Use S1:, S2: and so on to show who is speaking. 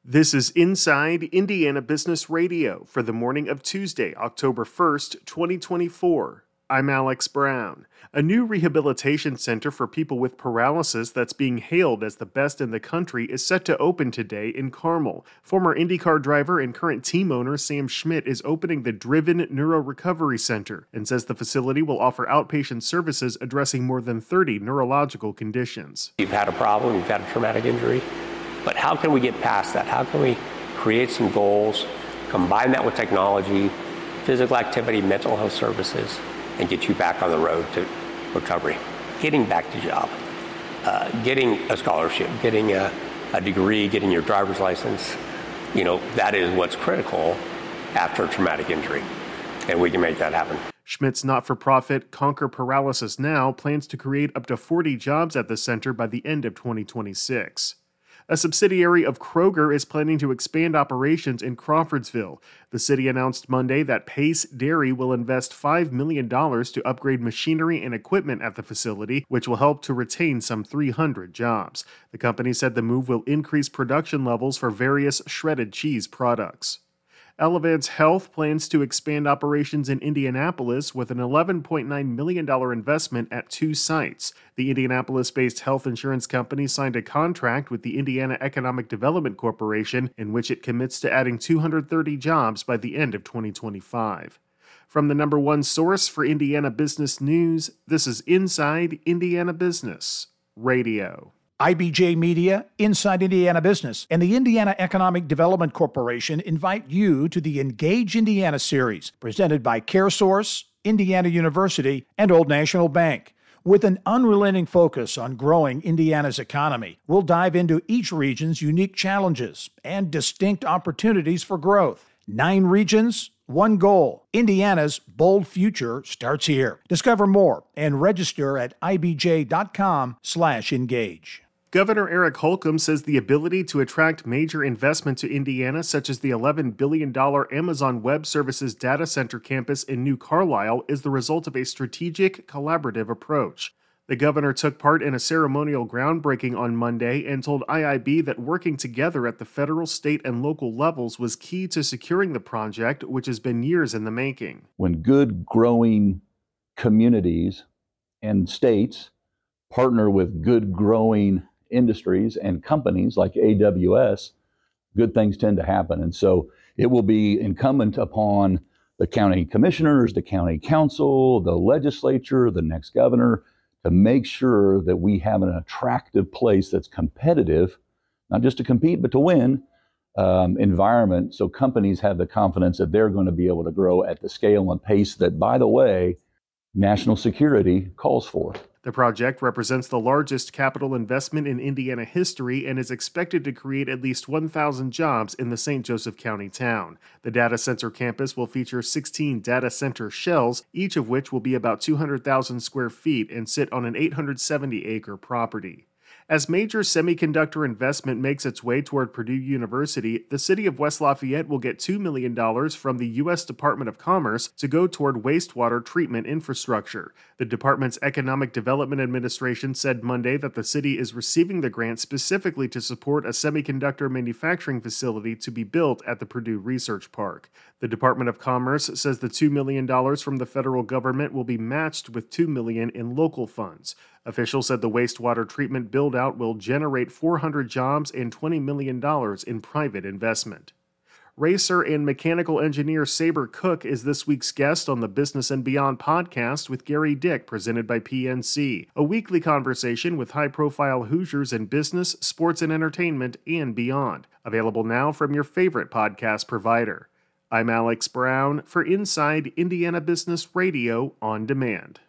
S1: This is Inside Indiana Business Radio for the morning of Tuesday, October 1st, 2024. I'm Alex Brown. A new rehabilitation center for people with paralysis that's being hailed as the best in the country is set to open today in Carmel. Former IndyCar driver and current team owner Sam Schmidt is opening the Driven Neuro Recovery Center and says the facility will offer outpatient services addressing more than 30 neurological conditions.
S2: You've had a problem, you've had a traumatic injury. But how can we get past that? How can we create some goals, combine that with technology, physical activity, mental health services, and get you back on the road to recovery? Getting back to job, getting a scholarship, getting a degree, getting your driver's license, that is what's critical after a traumatic injury. And we can make that happen.
S1: Schmidt's not-for-profit Conquer Paralysis Now plans to create up to 40 jobs at the center by the end of 2026. A subsidiary of Kroger is planning to expand operations in Crawfordsville. The city announced Monday that Pace Dairy will invest $5 million to upgrade machinery and equipment at the facility, which will help to retain some 300 jobs. The company said the move will increase production levels for various shredded cheese products. Elevance Health plans to expand operations in Indianapolis with an $11.9 million investment at 2 sites. The Indianapolis-based health insurance company signed a contract with the Indiana Economic Development Corporation in which it commits to adding 230 jobs by the end of 2025. From the number one source for Indiana business news, this is Inside Indiana Business Radio.
S3: IBJ Media, Inside Indiana Business, and the Indiana Economic Development Corporation invite you to the Engage Indiana series, presented by CareSource, Indiana University, and Old National Bank. With an unrelenting focus on growing Indiana's economy, we'll dive into each region's unique challenges and distinct opportunities for growth. 9 regions, 1 goal. Indiana's bold future starts here. Discover more and register at ibj.com/engage.
S1: Governor Eric Holcomb says the ability to attract major investment to Indiana, such as the $11 billion Amazon Web Services data center campus in New Carlisle, is the result of a strategic, collaborative approach. The governor took part in a ceremonial groundbreaking on Monday and told IIB that working together at the federal, state, and local levels was key to securing the project, which has been years in the making.
S4: When good, growing communities and states partner with good, growing industries and companies like AWS, good things tend to happen. And so it will be incumbent upon the county commissioners, the county council, the legislature, the next governor, to make sure that we have an attractive place that's competitive, not just to compete, but to win, environment, so companies have the confidence that they're going to be able to grow at the scale and pace that, by the way, national security calls for.
S1: The project represents the largest capital investment in Indiana history and is expected to create at least 1,000 jobs in the St. Joseph County town. The data center campus will feature 16 data center shells, each of which will be about 200,000 square feet and sit on an 870-acre property. As major semiconductor investment makes its way toward Purdue University, the city of West Lafayette will get $2 million from the U.S. Department of Commerce to go toward wastewater treatment infrastructure. The department's Economic Development Administration said Monday that the city is receiving the grant specifically to support a semiconductor manufacturing facility to be built at the Purdue Research Park. The Department of Commerce says the $2 million from the federal government will be matched with $2 million in local funds. Officials said the wastewater treatment build-out will generate 400 jobs and $20 million in private investment. Racer and mechanical engineer Saber Cook is this week's guest on the Business and Beyond podcast with Gary Dick, presented by PNC, a weekly conversation with high-profile Hoosiers in business, sports and entertainment, and beyond. Available now from your favorite podcast provider. I'm Alex Brown for Inside Indiana Business Radio on Demand.